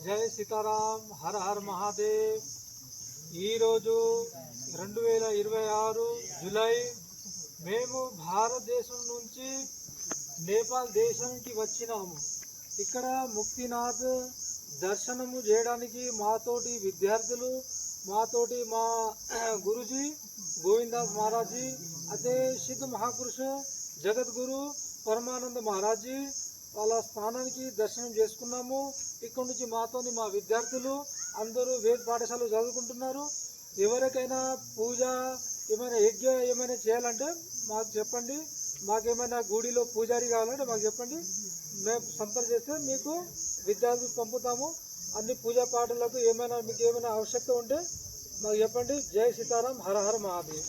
జై సీతారాం, హర హర మహాదేవ్. ఈరోజు 2026 జూలై మేము భారతదేశం నుంచి నేపాల్ దేశానికి వచ్చినాము. ఇక్కడ ముక్తినాథ్ దర్శనము చేయడానికి మాతోటి విద్యార్థులు, మాతోటి మా గురుజీ గోవిందాస్ మహారాజీ, అదే సిద్ధ మహాపురుష జగద్గురు పరమానంద మహారాజీ వాళ్ళ స్థానానికి దర్శనం చేసుకున్నాము. ఇక్కడ నుంచి మాతోని మా విద్యార్థులు అందరూ వేద పాఠశాలలో చదువుకుంటున్నారు. ఎవరికైనా పూజ ఏమైనా యజ్ఞ ఏమైనా చేయాలంటే మాకు చెప్పండి. మాకేమైనా గుడిలో పూజారి కావాలంటే మాకు చెప్పండి. మేము సంప్రదిస్తే మీకు విద్యార్థులు పంపుతాము. అన్ని పూజా పాటలకు ఏమైనా మీకు ఏమైనా ఆవశ్యకత ఉంటే మాకు చెప్పండి. జై సీతారాం, హర హర మహాదేవ్.